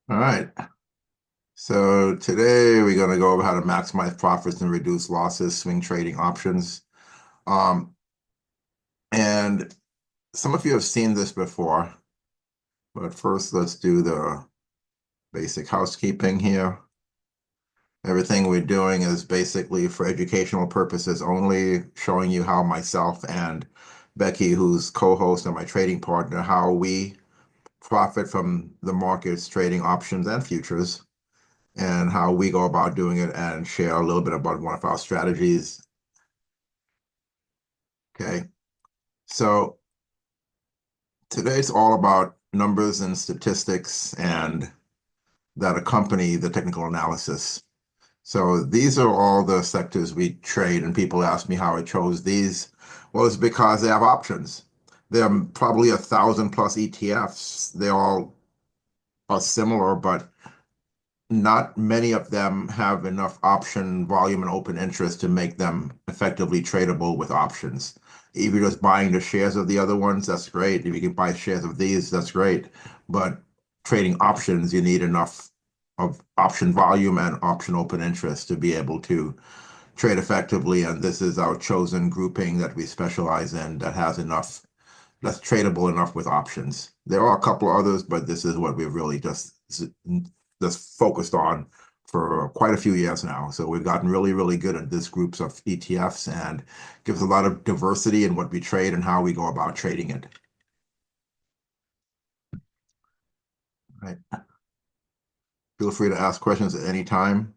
All right. So today we're going to go over how to maximize profits and reduce losses, swing trading options. Um, and some of you have seen this before, but first let's do the basic housekeeping here. Everything we're doing is basically for educational purposes only, showing you how myself and Becky, who's co-host and my trading partner, how we profit from the markets, trading options and futures, and how we go about doing it and share a little bit about one of our strategies. Okay. So today it's all about numbers and statistics and that accompany the technical analysis. So these are all the sectors we trade, and people ask me how I chose these. Well, it's because they have options. There are probably 1,000+ ETFs. They all are similar, but not many of them have enough option volume and open interest to make them effectively tradable with options. If you're just buying the shares of the other ones, that's great. If you can buy shares of these, that's great. But trading options, you need enough of option volume and option open interest to be able to trade effectively. And this is our chosen grouping that we specialize in that has enough, that's tradable enough with options. There are a couple others, but this is what we've really just focused on for quite a few years now. So we've gotten really, really good at this groups of ETFs and gives a lot of diversity in what we trade and how we go about trading it. Right. Feel free to ask questions at any time.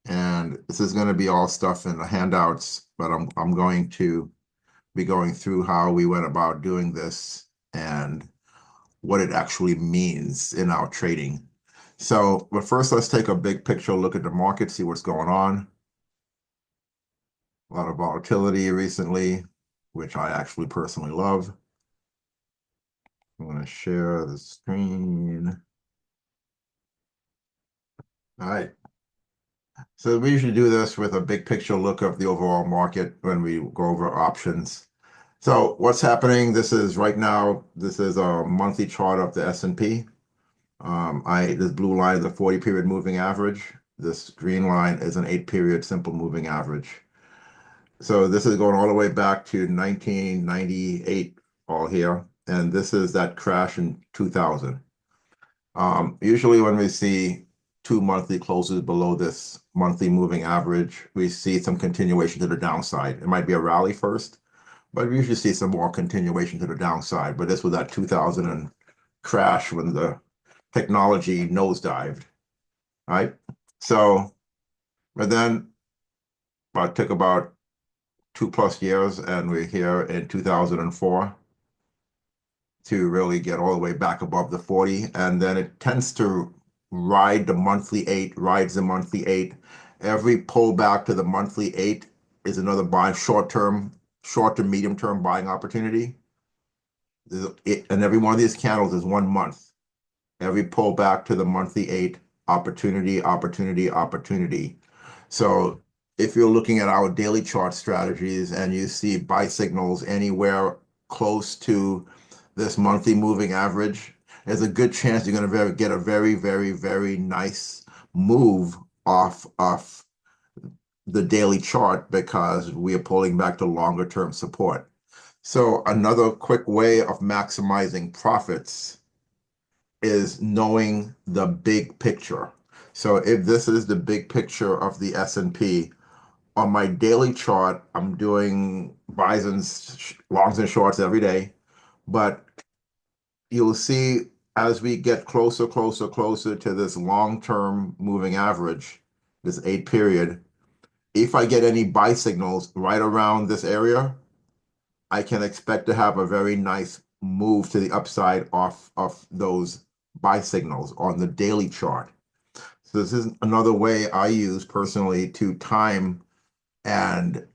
And this is going to be all stuff in the handouts, but I'm going to be going through how we went about doing this and what it actually means in our trading. So, but first, let's take a big picture look at the market, see what's going on. A lot of volatility recently, which I actually personally love. I'm going to share the screen. All right. So we usually do this with a big picture look of the overall market when we go over options. So what's happening? This is right now, this is a monthly chart of the S&P. This blue line is a 40-period moving average. This green line is an 8-period simple moving average. So this is going all the way back to 1998, all here. And this is that crash in 2000. Usually when we see two monthly closes below this monthly moving average, we see some continuation to the downside. It might be a rally first, but we usually see some more continuation to the downside. But this was that 2000 crash when the technology nosedived, right? So, but then it took about 2+ years, and we're here in 2004 to really get all the way back above the 40. And then it tends to ride the monthly eight, rides the monthly eight. Every pullback to the monthly eight is another buy, short to medium term buying opportunity. And every one of these candles is 1 month. Every pullback to the monthly eight, opportunity, opportunity, opportunity. So if you're looking at our daily chart strategies and you see buy signals anywhere close to this monthly moving average, there's a good chance you're going to get a very, very, very nice move off of the daily chart because we are pulling back to longer term support. So another quick way of maximizing profits is knowing the big picture. So if this is the big picture of the S&P, on my daily chart, I'm doing buys and longs and shorts every day. But you'll see as we get closer, closer, closer to this long-term moving average, this 8 period, if I get any buy signals right around this area, I can expect to have a very nice move to the upside off of those buy signals on the daily chart. So this is another way I use personally to time and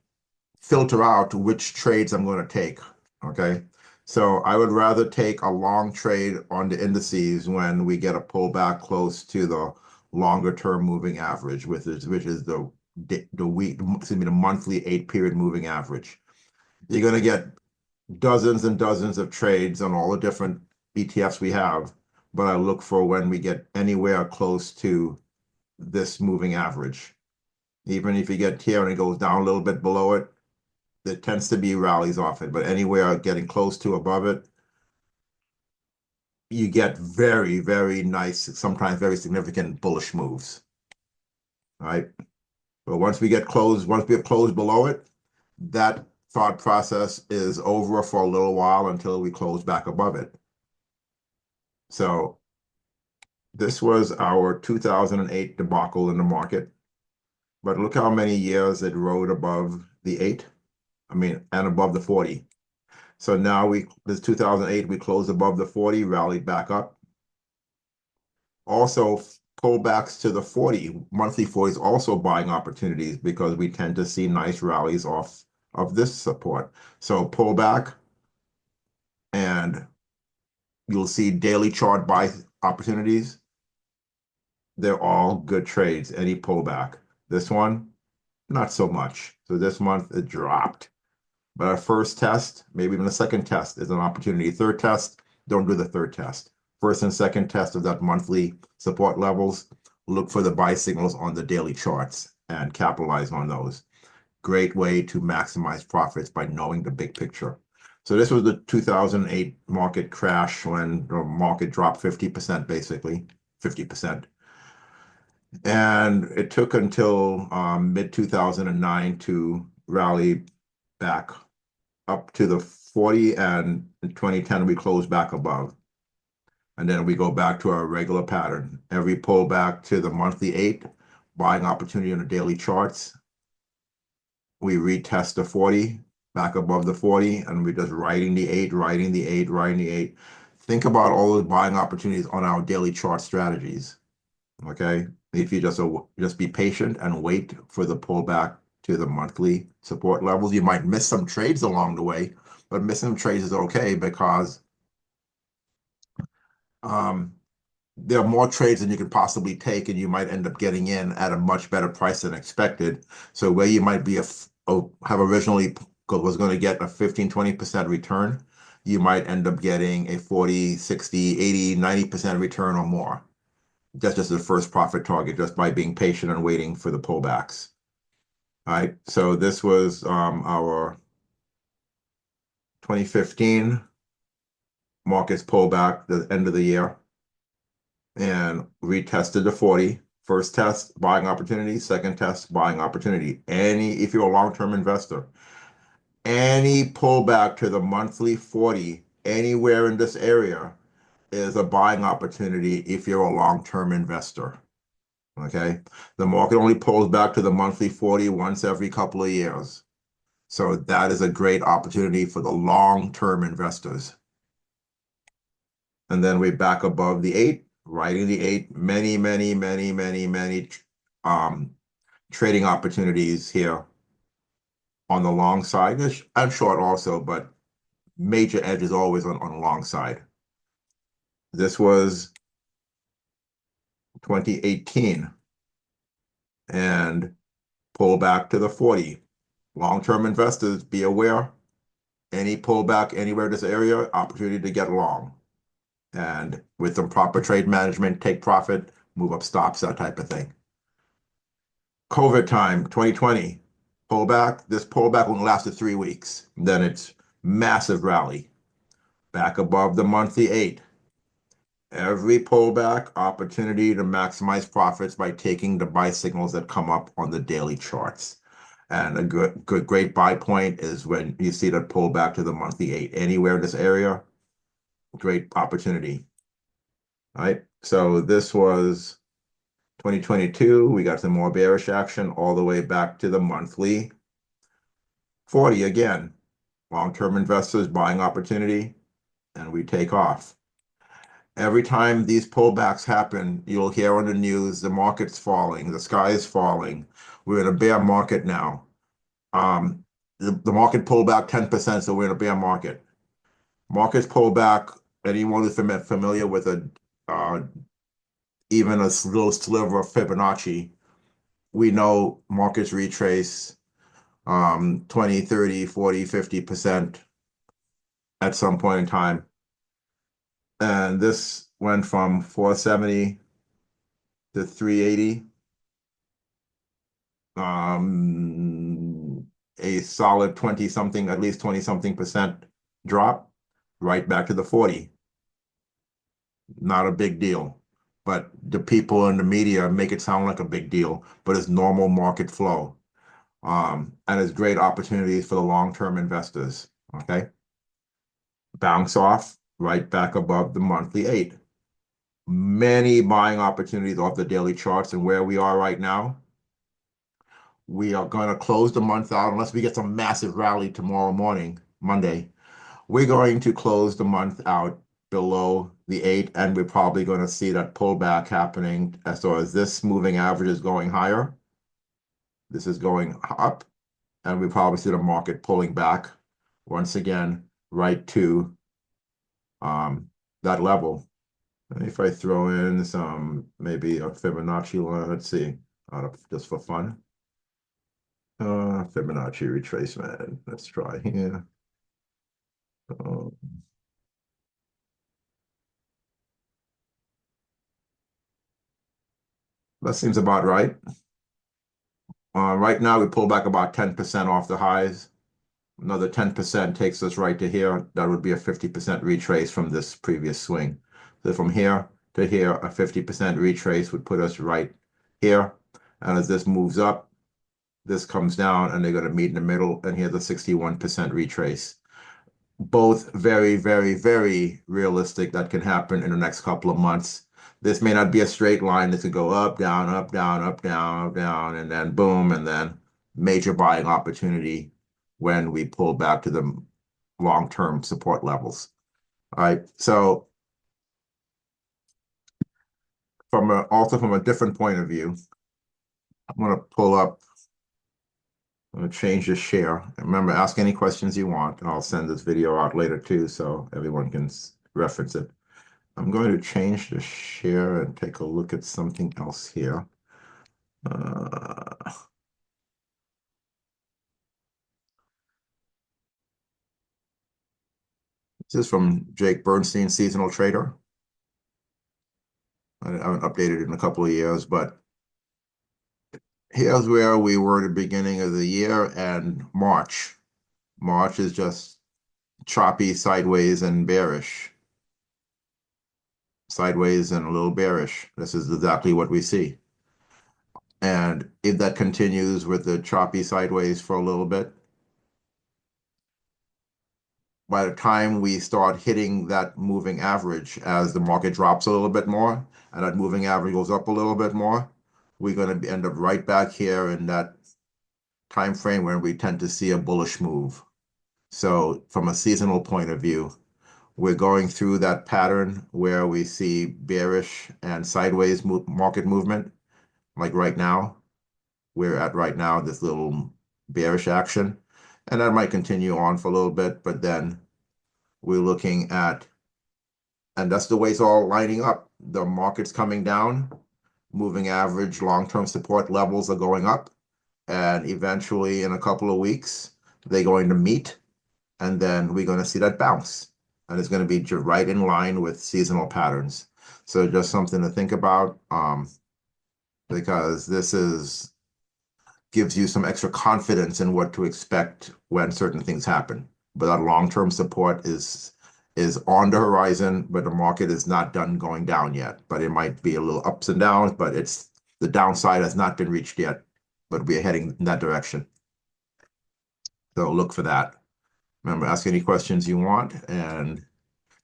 filter out which trades I'm going to take. Okay. So I would rather take a long trade on the indices when we get a pullback close to the longer term moving average, which is the week, excuse me, the monthly 8-period moving average. You're going to get dozens and dozens of trades on all the different ETFs we have. but I look for when we get anywhere close to this moving average. Even if you get here and it goes down a little bit below it, there tends to be rallies off it, but anywhere getting close to above it, you get very, very nice, sometimes very significant bullish moves, right? But once we have closed below it, that thought process is over for a little while until we close back above it. So this was our 2008 debacle in the market, but look how many years it rode above the 8, and above the 40. So now this 2008, we closed above the 40, rallied back up. Also, pullbacks to the 40, monthly 40s also buying opportunities because we tend to see nice rallies off of this support. So pullback, and you'll see daily chart buy opportunities. They're all good trades, any pullback. This one, not so much. So this month it dropped. But our first test, maybe even a second test, is an opportunity. Third test, don't do the third test. First and second test of that monthly support levels, look for the buy signals on the daily charts and capitalize on those. Great way to maximize profits by knowing the big picture. So this was the 2008 market crash when the market dropped 50%, basically, 50%. And it took until mid 2009 to rally back up to the 40, and in 2010 we closed back above. And then we go back to our regular pattern. Every pullback to the monthly 8, buying opportunity on the daily charts. We retest the 40, back above the 40, and we're just riding the 8, riding the 8, riding the 8. Think about all those buying opportunities on our daily chart strategies. Okay? If you just be patient and wait for the pullback to the monthly support levels. You might miss some trades along the way, but missing trades is okay because there are more trades than you could possibly take, and you might end up getting in at a much better price than expected. So where you might be have originally was going to get a 15, 20% return, you might end up getting a 40, 60, 80, 90% return or more. That's just the first profit target, just by being patient and waiting for the pullbacks. All right, so this was our 2015 markets pullback, the end of the year, and retested the 40. First test, buying opportunity. Second test, buying opportunity. If you're a long-term investor, any pullback to the monthly 40 anywhere in this area is a buying opportunity if you're a long-term investor. Okay, the market only pulls back to the monthly 40 once every couple of years. So that is a great opportunity for the long-term investors. And then we're back above the 8, riding the 8, many trading opportunities here on the long side. And short also, but major edge is always on the long side. This was 2018, and pull back to the 40. Long-term investors, be aware. Any pullback anywhere in this area, opportunity to get long. And with some proper trade management, take profit, move up stops, that type of thing. COVID time, 2020, pullback. This pullback only lasted 3 weeks. Then it's massive rally. Back above the monthly 8. Every pullback, opportunity to maximize profits by taking the buy signals that come up on the daily charts. And a great buy point is when you see that pullback to the monthly 8. Anywhere in this area, great opportunity. All right, so this was 2022. We got some more bearish action all the way back to the monthly 40 again. Long-term investors buying opportunity, and we take off. Every time these pullbacks happen, you'll hear on the news, the market's falling, the sky is falling. We're in a bear market now. The market pulled back 10%, so we're in a bear market. Markets pull back, anyone who's familiar with even a little sliver of Fibonacci, we know markets retrace 20, 30, 40, 50% at some point in time. And this went from 470 to 380. A solid 20 something, at least 20 something percent drop, right back to the 40. Not a big deal. But the people in the media make it sound like a big deal, but it's normal market flow. And it's great opportunities for the long-term investors. Okay. Bounce off right back above the monthly 8. Many buying opportunities off the daily charts, and where we are right now, we are going to close the month out unless we get some massive rally tomorrow morning, Monday. We're going to close the month out below the 8, and we're probably going to see that pullback happening. So as this moving average is going higher, this is going up, and we probably see the market pulling back once again right to that level. And if I throw in some, maybe a Fibonacci line, let's see, just for fun. Fibonacci retracement. Let's try here. Uh, that seems about right. Right now, we pull back about 10% off the highs. Another 10% takes us right to here. That would be a 50% retrace from this previous swing. So from here to here, a 50% retrace would put us right here. And as this moves up, this comes down, and they're going to meet in the middle. And here's a 61% retrace. Both very, very, very realistic that can happen in the next couple of months. This may not be a straight line. This could go up, down, up, down, up, down, up, down, and then boom, and then major buying opportunity when we pull back to the long-term support levels. All right. So also from a different point of view, I'm going to pull up, I'm going to change the share. Remember, ask any questions you want, and I'll send this video out later too, so everyone can reference it. I'm going to change the share and take a look at something else here. This is from Jake Bernstein, Seasonal Trader. I haven't updated it in a couple of years, but here's where we were at the beginning of the year and March. March is just choppy, sideways, and bearish. Sideways and a little bearish. This is exactly what we see. And if that continues with the choppy sideways for a little bit, by the time we start hitting that moving average, as the market drops a little bit more and that moving average goes up a little bit more, we're going to end up right back here in that time frame where we tend to see a bullish move. So from a seasonal point of view, we're going through that pattern where we see bearish and sideways market movement, like right now. We're at right now this little bearish action, and that might continue on for a little bit, but then we're looking at, and that's the way it's all lining up. The market's coming down, moving average long-term support levels are going up, and eventually in a couple of weeks, they're going to meet, and then we're going to see that bounce. And it's going to be right in line with seasonal patterns. So just something to think about, because this gives you some extra confidence in what to expect when certain things happen. But that long-term support is on the horizon, but the market is not done going down yet. But it might be a little ups and downs, but the downside has not been reached yet, but we're heading in that direction. So look for that. Remember, ask any questions you want, and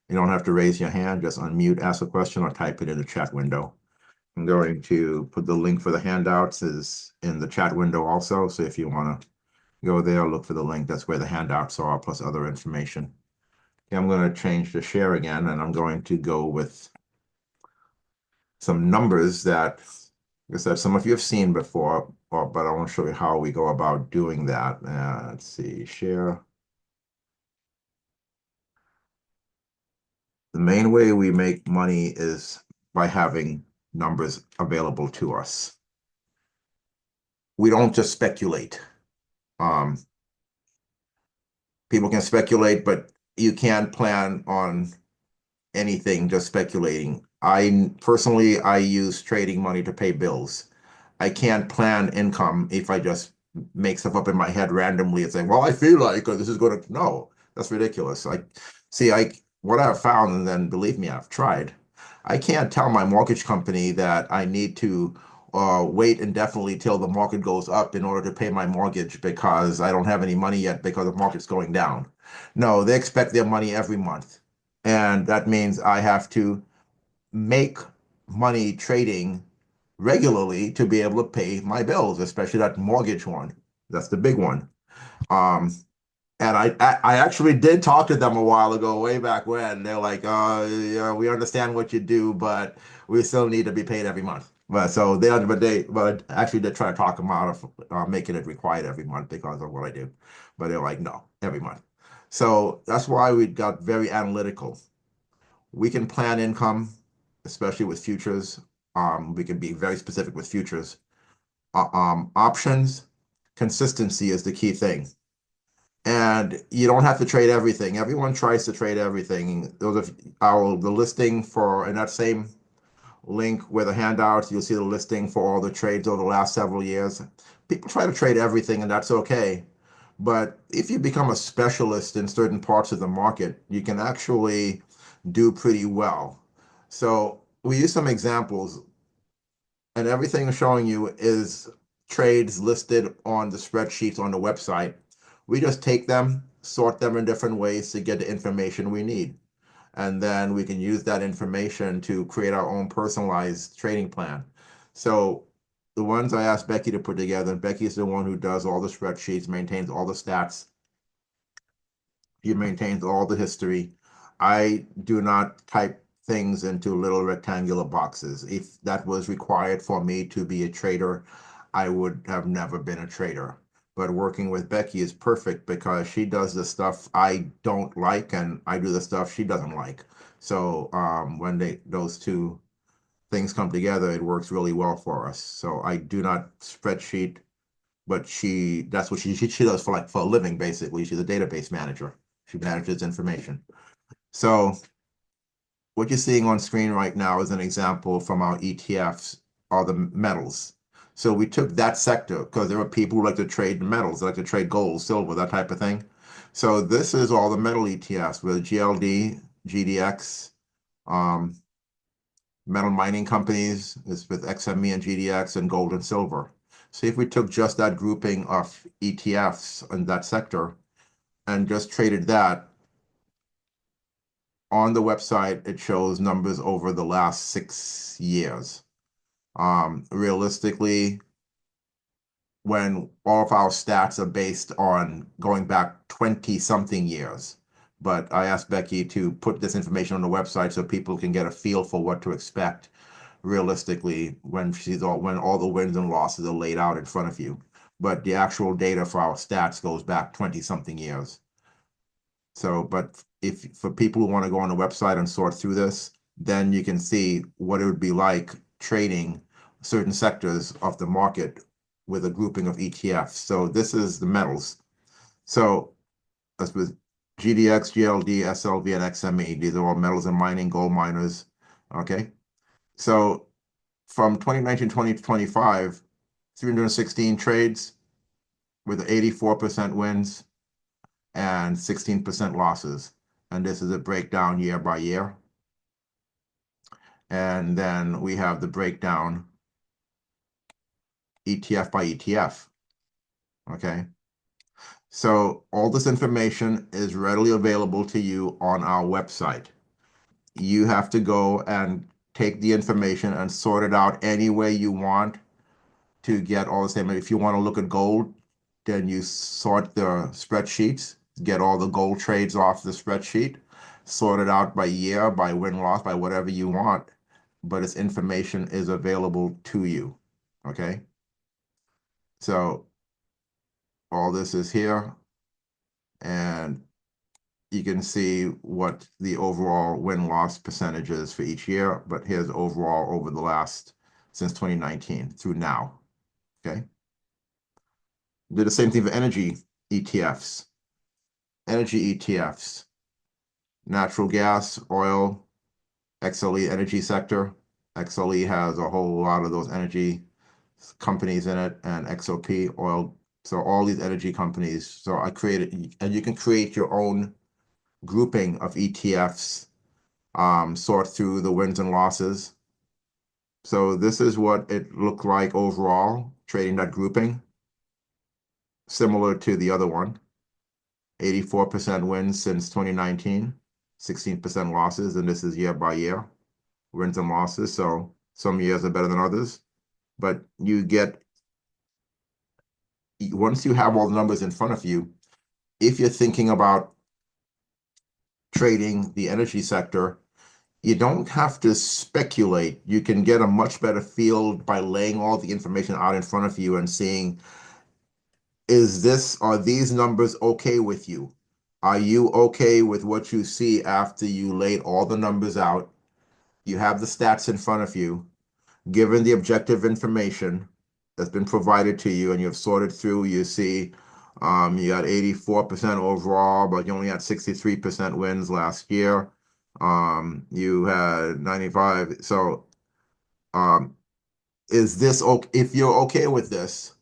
you don't have to raise your hand. Just unmute, ask a question, or type it in the chat window. I'm going to put the link for the handouts is in the chat window also. So if you want to go there, look for the link. That's where the handouts are, plus other information. Okay, I'm going to change the share again, and I'm going to go with some numbers that, like I said, some of you have seen before, but I want to show you how we go about doing that. Let's see, share. The main way we make money is by having numbers available to us. We don't just speculate. People can speculate, but you can't plan on anything, just speculating. I personally, I use trading money to pay bills. I can't plan income if I just make stuff up in my head randomly and say, well, I feel like this is going to, no, that's ridiculous. What I've found, and then believe me, I've tried. I can't tell my mortgage company that I need to wait indefinitely till the market goes up in order to pay my mortgage because I don't have any money yet because the market's going down. No, they expect their money every month. And that means I have to make money trading regularly to be able to pay my bills, especially that mortgage one. That's the big one. Um, and I actually did talk to them a while ago, way back when. They're like, yeah, we understand what you do, but we still need to be paid every month. But actually did try to talk them out of making it required every month because of what I do. But they're like, no, every month. So that's why we got very analytical. We can plan income, especially with futures. We can be very specific with futures. Options, consistency is the key thing. And you don't have to trade everything. Everyone tries to trade everything. The listing for in that same link with the handouts, you'll see the listing for all the trades over the last several years. People try to trade everything, and that's okay. But if you become a specialist in certain parts of the market, you can actually do pretty well. So we use some examples, and everything I'm showing you is trades listed on the spreadsheets on the website. We just take them, sort them in different ways to get the information we need. And then we can use that information to create our own personalized trading plan. So the ones I asked Becky to put together, and Becky's the one who does all the spreadsheets, maintains all the stats. He maintains all the history. I do not type things into little rectangular boxes. If that was required for me to be a trader, I would have never been a trader. But working with Becky is perfect because she does the stuff I don't like and I do the stuff she doesn't like. So when those two things come together, it works really well for us. So I do not spreadsheet, but that's what she does for a living basically. She's a database manager. She manages information. So what you're seeing on screen right now is an example from our ETFs, are the metals. So we took that sector because there are people who like to trade metals, they like to trade gold, silver, that type of thing. So this is all the metal ETFs with GLD, GDX, um, metal mining companies is with XME and GDX and gold and silver. See if we took just that grouping of ETFs in that sector and just traded that on the website, it shows numbers over the last 6 years. Realistically, when all of our stats are based on going back 20 something years. But I asked Becky to put this information on the website so people can get a feel for what to expect realistically when all the wins and losses are laid out in front of you. But the actual data for our stats goes back 20 something years. So, but if for people who want to go on the website and sort through this, then you can see what it would be like trading certain sectors of the market with a grouping of ETFs. So this is the metals. So that's with GDX, GLD, SLV, and XME. These are all metals and mining, gold miners. Okay. So from 2019 to 2025, 316 trades with 84% wins and 16% losses. And this is a breakdown year by year. And then we have the breakdown ETF by ETF. Okay. So all this information is readily available to you on our website. You have to go and take the information and sort it out any way you want to get all the same. If you want to look at gold, then you sort the spreadsheets, get all the gold trades off the spreadsheet, sort it out by year, by win-loss, by whatever you want, but its information is available to you. Okay? So all this is here, and you can see what the overall win-loss percentage is for each year, but here's overall over the last, since 2019 through now. Okay? Did the same thing for energy ETFs. Energy ETFs, natural gas, oil, XLE energy sector. XLE has a whole lot of those energy companies in it, and XOP oil. So all these energy companies. So I created, and you can create your own grouping of ETFs, sort through the wins and losses. So this is what it looked like overall, trading that grouping, similar to the other one. 84% wins since 2019, 16% losses, and this is year by year, wins and losses. So some years are better than others, but you get, once you have all the numbers in front of you, if you're thinking about trading the energy sector, you don't have to speculate. You can get a much better feel by laying all the information out in front of you and seeing, are these numbers okay with you? Are you okay with what you see after you laid all the numbers out? You have the stats in front of you, given the objective information that's been provided to you, and you've sorted through, you see, you got 84% overall, but you only had 63% wins last year. You had 95. So, is this okay? If you're okay with this,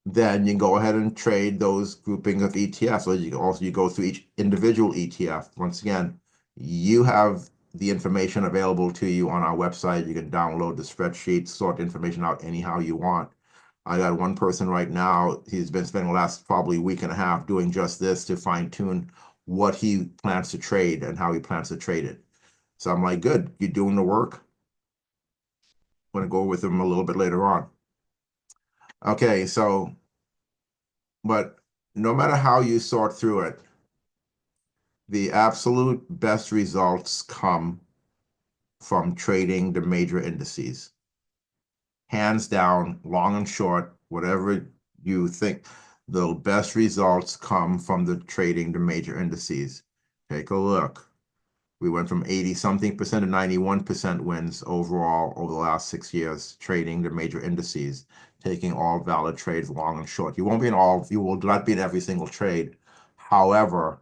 then you can go ahead and trade those groupings of ETFs. So you can also, you go through each individual ETF. Once again, you have the information available to you on our website. You can download the spreadsheet, sort information out anyhow you want. I got one person right now, he's been spending the last probably week and a half doing just this to fine tune what he plans to trade and how he plans to trade it. So I'm like, good, you're doing the work. I'm going to go with him a little bit later on. Okay, so, but no matter how you sort through it, the absolute best results come from trading the major indices. Hands down, long and short, whatever you think, the best results come from the trading the major indices. Take a look. We went from 80 something percent to 91% wins overall over the last 6 years, trading the major indices, taking all valid trades, long and short. You will not be in every single trade. However,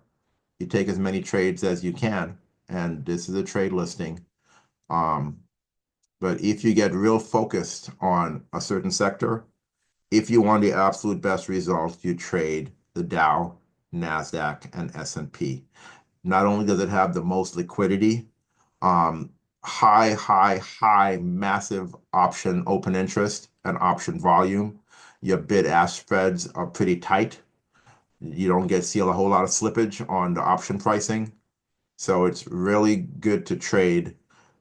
you take as many trades as you can, and this is a trade listing. But if you get real focused on a certain sector, if you want the absolute best results, you trade the Dow, NASDAQ, and S&P. Not only does it have the most liquidity, high, massive option open interest and option volume. Your bid-ask spreads are pretty tight. You don't see a whole lot of slippage on the option pricing. So it's really good to trade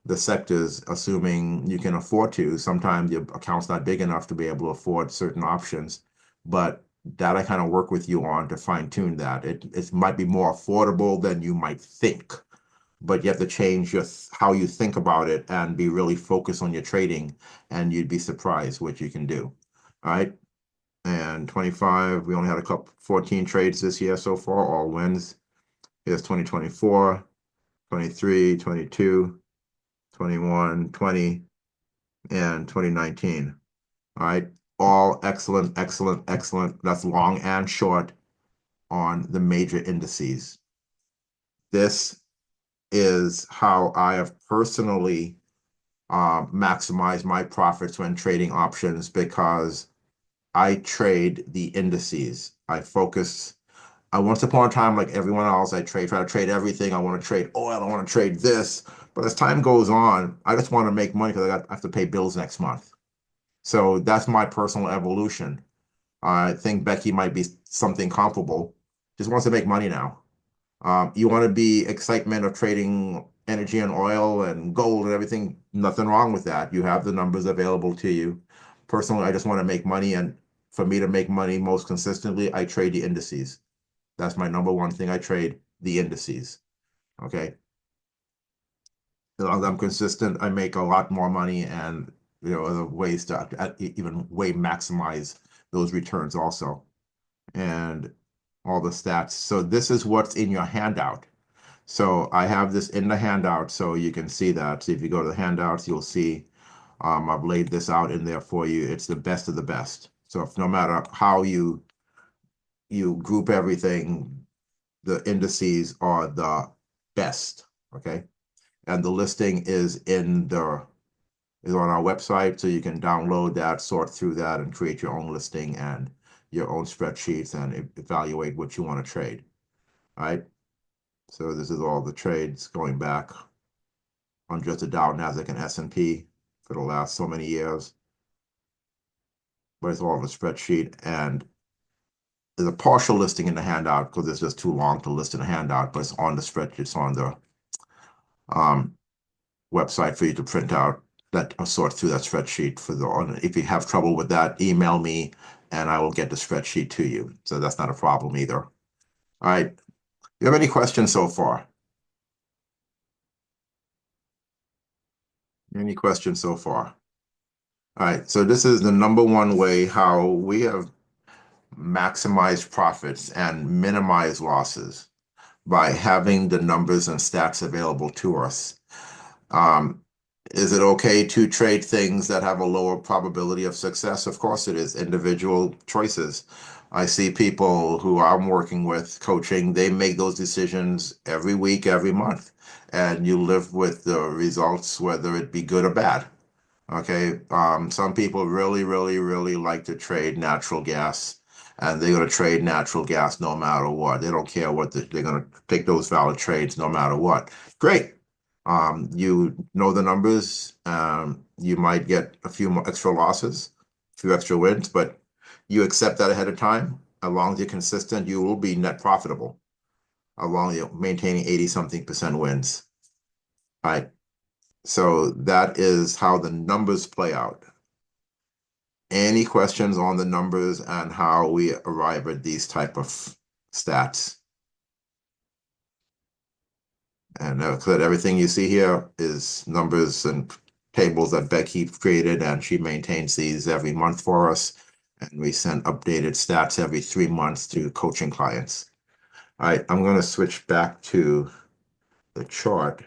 the sectors, assuming you can afford to. Sometimes your account's not big enough to be able to afford certain options, but that I kind of work with you on to fine tune that. It might be more affordable than you might think, but you have to change how you think about it and be really focused on your trading, and you'd be surprised what you can do. All right. And 25, we only had 14 trades this year so far, all wins. Here's 2024, 23, 22, 21, 20, and 2019. All right. All excellent, excellent, excellent. That's long and short on the major indices. This is how I have personally maximized my profits when trading options, because I trade the indices. Once upon a time, like everyone else, try to trade everything. I want to trade oil. I want to trade this. But as time goes on, I just want to make money because I have to pay bills next month. So that's my personal evolution. I think Becky might be something comparable. Just wants to make money now. You want to be excitement of trading energy and oil and gold and everything. Nothing wrong with that. You have the numbers available to you. Personally, I just want to make money. And for me to make money most consistently, I trade the indices. That's my number one thing. I trade the indices. Okay. As long as I'm consistent, I make a lot more money, and other ways to even way maximize those returns also. And all the stats. So this is what's in your handout. So I have this in the handout so you can see that. So if you go to the handouts, you'll see I've laid this out in there for you. It's the best of the best. So no matter how you group everything, the indices are the best. Okay. and the listing is on our website, so you can download that, sort through that, and create your own listing and your own spreadsheets and evaluate what you want to trade. All right. So this is all the trades going back on just the Dow, Nasdaq, and S&P for the last so many years. But it's all on the spreadsheet, and there's a partial listing in the handout because it's just too long to list in a handout, but it's on the spreadsheet, it's on the um, website for you to print out that or sort through that spreadsheet for if you have trouble with that, email me and I will get the spreadsheet to you. So that's not a problem either. All right. You have any questions so far? Any questions so far? All right. So this is the number one way how we have maximized profits and minimized losses by having the numbers and stats available to us. Um, is it okay to trade things that have a lower probability of success? Of course it is. Individual choices. I see people who I'm working with, coaching, they make those decisions every week, every month, and you live with the results, whether it be good or bad. Okay. Some people really, really, really like to trade natural gas, and they're going to trade natural gas no matter what. They don't care they're going to take those valid trades no matter what. Great. You know the numbers. You might get a few more extra losses, a few extra wins, but you accept that ahead of time. As long as you're consistent, you will be net profitable, as long as you're maintaining 80 something percent wins. All right. So that is how the numbers play out. Any questions on the numbers and how we arrive at these type of stats? And everything you see here is numbers and tables that Becky created, and she maintains these every month for us. And we send updated stats every 3 months to coaching clients. All right, I'm going to switch back to the chart.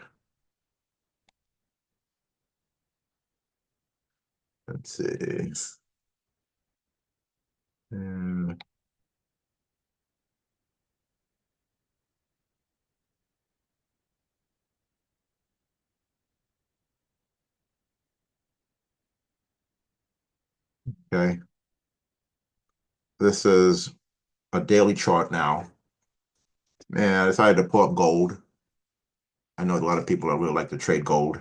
Let's see. Um, Okay, this is a daily chart now. And I decided to pull up gold. I know a lot of people that really like to trade gold.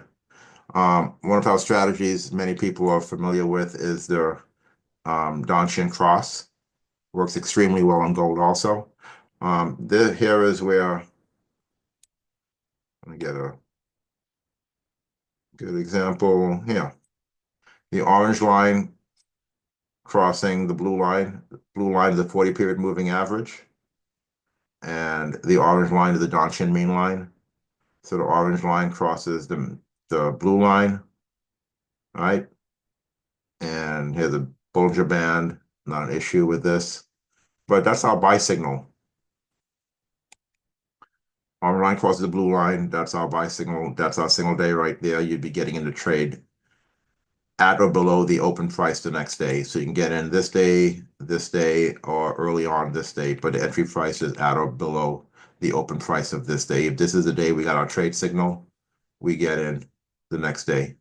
One of our strategies many people are familiar with is the Donchian cross. Works extremely well on gold also. Here is where, let me get a good example here. The orange line crossing the blue line. The blue line is the 40 period moving average. And the orange line is the Donchian mean line. So the orange line crosses the blue line, right? And here's a Bollinger Band, not an issue with this. But that's our buy signal. Orange line crosses the blue line, that's our buy signal. That's our signal day right there. You'd be getting into trade at or below the open price the next day. So you can get in this day, or early on this day, but the entry price is at or below the open price of this day. If this is the day we got our trade signal, we get in the next day.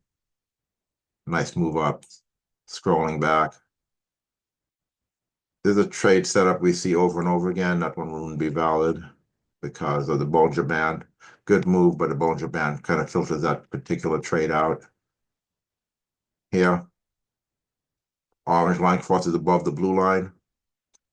Nice move up, scrolling back. There's a trade setup we see over and over again. That one wouldn't be valid because of the Bollinger Band. Good move, but the Bollinger Band kind of filters that particular trade out. Here, orange line crosses above the blue line.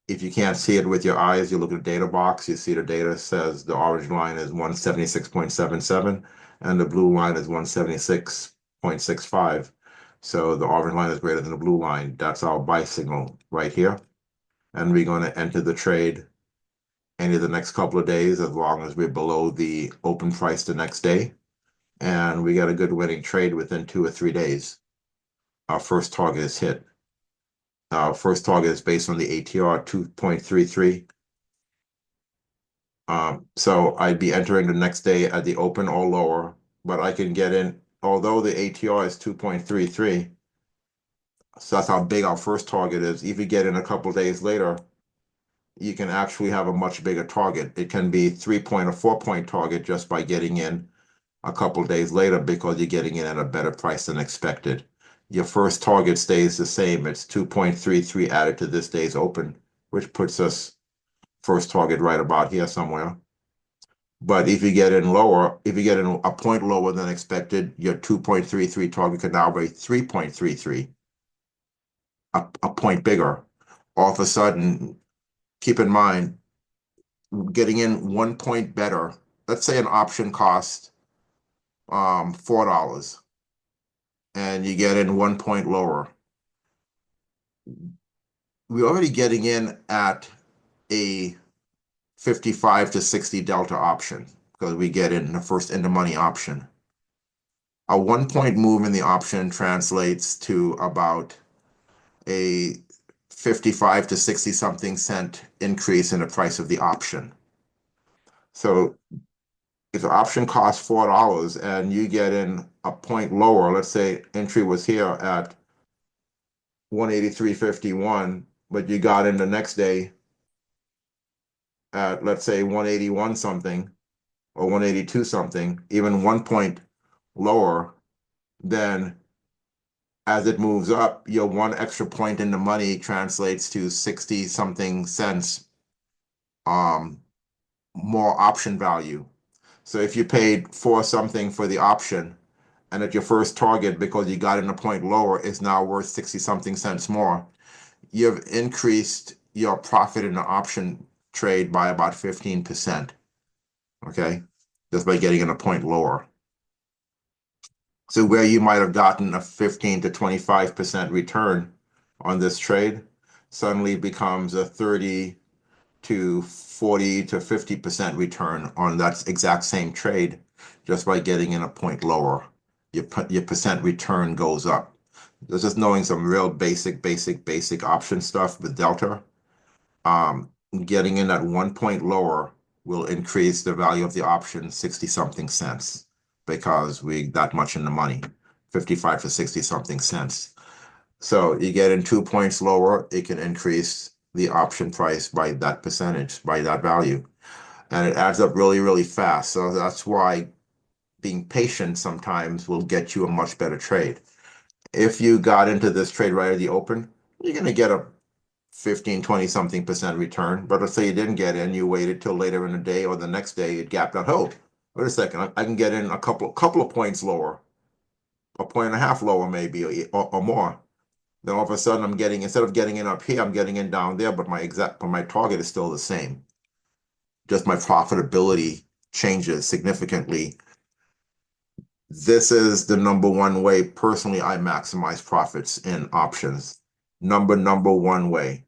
If you can't see it with your eyes, you look at the data box, you see the data says the orange line is 176.77 and the blue line is 176.65. So the orange line is greater than the blue line. That's our buy signal right here. And we're going to enter the trade any of the next couple of days as long as we're below the open price the next day. And we got a good winning trade within 2 or 3 days. Our first target is hit. Our first target is based on the ATR 2.33. So I'd be entering the next day at the open or lower, but I can get in, although the ATR is 2.33, so that's how big our first target is. If you get in a couple days later, you can actually have a much bigger target. It can be 3 point or 4 point target just by getting in a couple days later because you're getting in at a better price than expected. Your first target stays the same. It's 2.33 added to this day's open, which puts us first target right about here somewhere. But if you get in lower, if you get in a point lower than expected, your 2.33 target could now be 3.33, a point bigger. All of a sudden, keep in mind, getting in 1 point better. Let's say an option costs $4 and you get in 1 point lower. We're already getting in at a 55 to 60 delta option because we get in the first in the money option. A 1 point move in the option translates to about a 55 to 60 something cent increase in the price of the option. So if the option costs $4 and you get in a point lower, let's say entry was here at 183.51, but you got in the next day at, let's say, 181 something or 182 something, even 1 point lower, then as it moves up, your one extra point in the money translates to 60 something cents more option value. So if you paid for something for the option and at your first target, because you got in a point lower, is now worth 60 something cents more, you've increased your profit in the option trade by about 15%. Okay, just by getting in a point lower. So where you might have gotten a 15 to 25% return on this trade suddenly becomes a 30 to 40 to 50% return on that exact same trade just by getting in a point lower. Your percent return goes up. Just knowing some real basic option stuff with Delta. Getting in at 1 point lower will increase the value of the option 60 something cents because we that much in the money, 55 to 60 something cents. So you get in 2 points lower, it can increase the option price by that percentage, by that value. And it adds up really fast. So that's why being patient sometimes will get you a much better trade. If you got into this trade right at the open, you're going to get a 15, 20 something percent return. But let's say you didn't get in, you waited till later in the day or the next day, it gapped out. Oh, wait a second, I can get in a couple of points lower, a point and a half lower maybe, or more. Then all of a sudden I'm getting, instead of getting in up here, I'm getting in down there, but my target is still the same. Just my profitability changes significantly. This is the number one way personally I maximize profits in options. Number one way.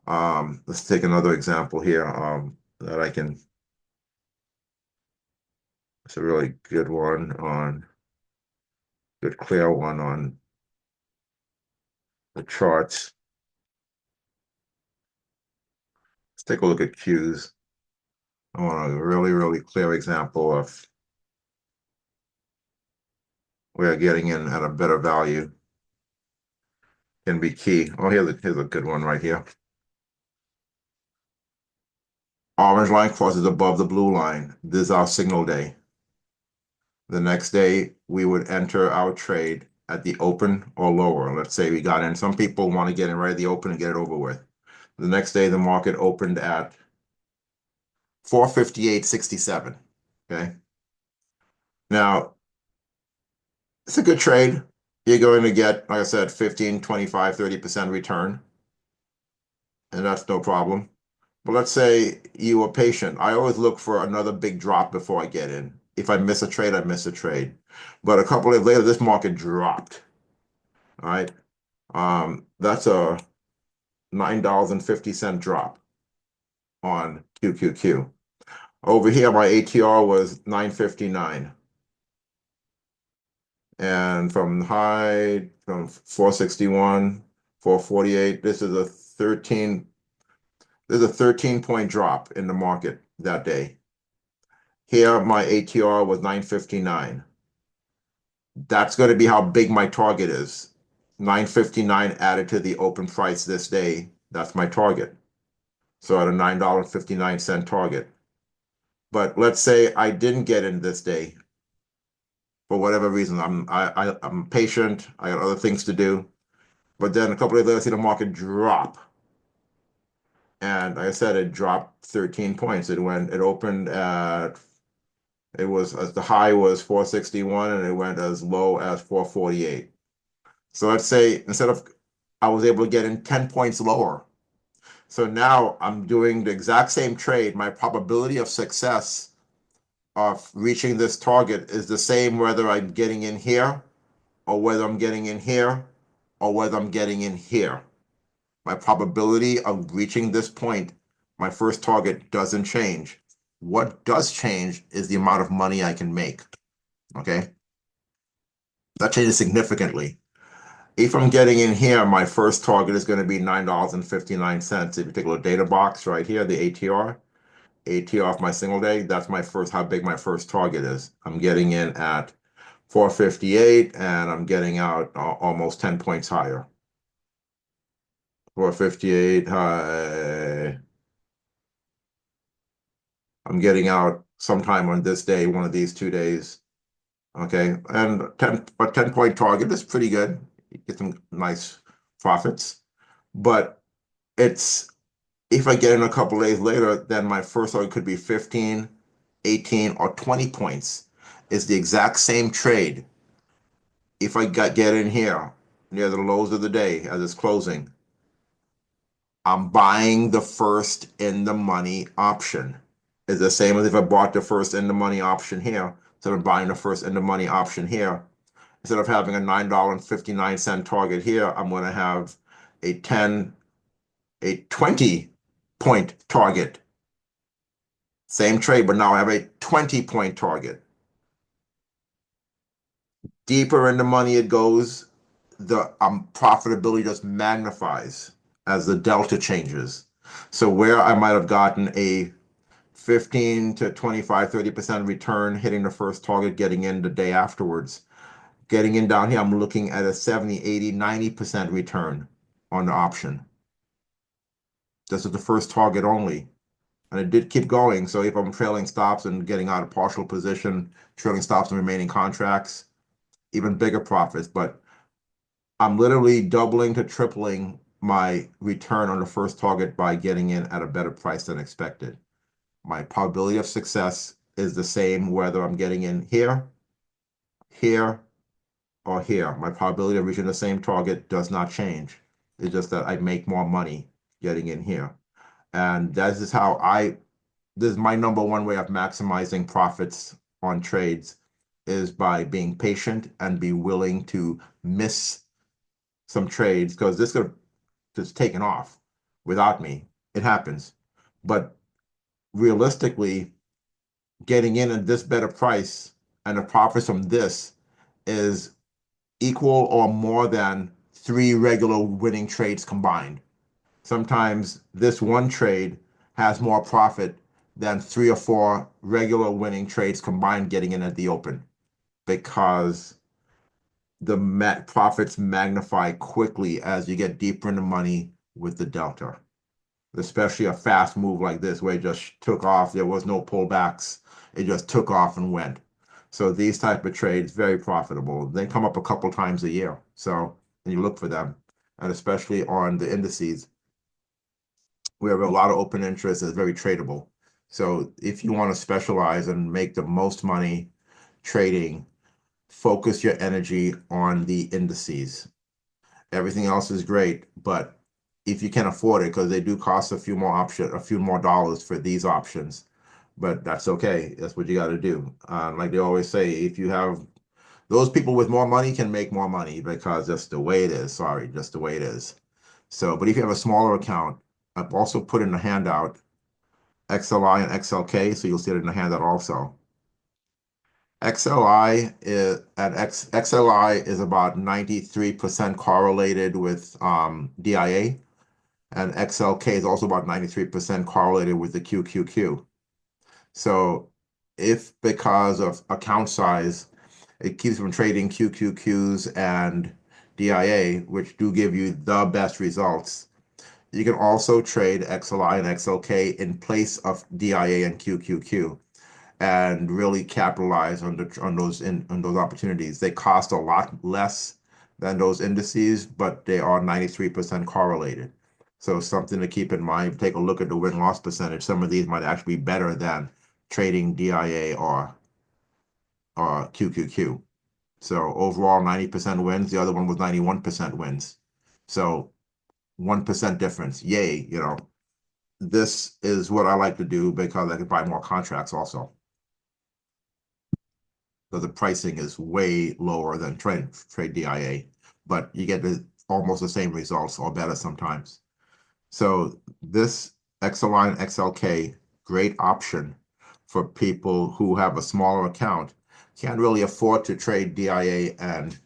Let's take another example here that I can, it's a really good one on, good clear one on the charts. Let's take a look at Qs. I want a really clear example of where getting in at a better value can be key. Oh, here's a good one right here. Orange line crosses above the blue line. This is our signal day. The next day, we would enter our trade at the open or lower. Let's say we got in. Some people want to get in right at the open and get it over with. The next day, the market opened at 458.67. Okay. Now, it's a good trade. You're going to get, like I said, 15, 25, 30% return. And that's no problem. But let's say you were patient. I always look for another big drop before I get in. If I miss a trade, I miss a trade. But a couple of days later, this market dropped. All right. That's a $9.50 drop on QQQ. Over here, my ATR was 959. And from high, from 461, 448, this is a 13-point drop in the market that day. Here, my ATR was 959. That's going to be how big my target is. 959 added to the open price this day. That's my target. So at a $9.59 target. But let's say I didn't get in this day. for whatever reason. I'm patient. I got other things to do. But then a couple of days later, I see the market drop. And like I said, it dropped 13 points. It opened at, it was, the high was 461 and it went as low as 448. So let's say instead of, I was able to get in 10 points lower. So now I'm doing the exact same trade. My probability of success of reaching this target is the same whether I'm getting in here or whether I'm getting in here or whether I'm getting in here. My probability of reaching this point, my first target, doesn't change. What does change is the amount of money I can make. Okay? That changes significantly. If I'm getting in here, my first target is going to be $9.59. If you take a look at data box right here, the ATR of my single day, that's my first, how big my first target is. I'm getting in at 458 and I'm getting out almost 10 points higher. 458 high. I'm getting out sometime on this day, one of these 2 days. Okay. And a 10-point target is pretty good. You get some nice profits. But it's, if I get in a couple days later, then my first target could be 15, 18, or 20 points. It's the exact same trade. If I get in here near the lows of the day as it's closing, I'm buying the first in the money option. It's the same as if I bought the first in the money option here. Instead of buying the first in the money option here, instead of having a $9.59 target here, I'm going to have a 10, a 20 point target. Same trade, but now I have a 20-point target. Deeper in the money it goes, the profitability just magnifies as the delta changes. So where I might have gotten a 15 to 25, 30% return hitting the first target, getting in the day afterwards. Getting in down here, I'm looking at a 70, 80, 90% return on the option. This is the first target only. And it did keep going. So if I'm trailing stops and getting out of partial position, trailing stops and remaining contracts, even bigger profits. But I'm literally doubling to tripling my return on the first target by getting in at a better price than expected. My probability of success is the same whether I'm getting in here, here, or here. My probability of reaching the same target does not change. It's just that I make more money getting in here. And that is how this is my number one way of maximizing profits on trades is by being patient and be willing to miss some trades because this could have just taken off without me. It happens. But realistically, getting in at this better price and the profits from this is equal or more than three regular winning trades combined. Sometimes this one trade has more profit than three or four regular winning trades combined getting in at the open because the profits magnify quickly as you get deeper in the money with the delta, especially a fast move like this where it just took off. There was no pullbacks. It just took off and went. So these type of trades, very profitable. They come up a couple times a year. So, and you look for them. And especially on the indices, we have a lot of open interest that's very tradable. So if you want to specialize and make the most money trading, focus your energy on the indices. Everything else is great, but if you can afford it, because they do cost a few more dollars for these options, but that's okay. That's what you got to do. Like they always say, if you have those people with more money can make more money because that's the way it is. Sorry, just the way it is. So, but if you have a smaller account, I've also put in the handout XLI and XLK, so you'll see it in the handout also. XLI is about 93% correlated with DIA, and XLK is also about 93% correlated with the QQQ. So if because of account size, it keeps from trading QQQs and DIA, which do give you the best results, you can also trade XLI and XLK in place of DIA and QQQ. and really capitalize on those opportunities. They cost a lot less than those indices, but they are 93% correlated. So something to keep in mind. Take a look at the win-loss percentage. Some of these might actually be better than trading DIA or QQQ. So overall, 90% wins. The other one was 91% wins. So 1% difference. Yay, this is what I like to do because I can buy more contracts also. So the pricing is way lower than trade DIA, but you get almost the same results or better sometimes. So this XLine XLK, great option for people who have a smaller account, can't really afford to trade DIA and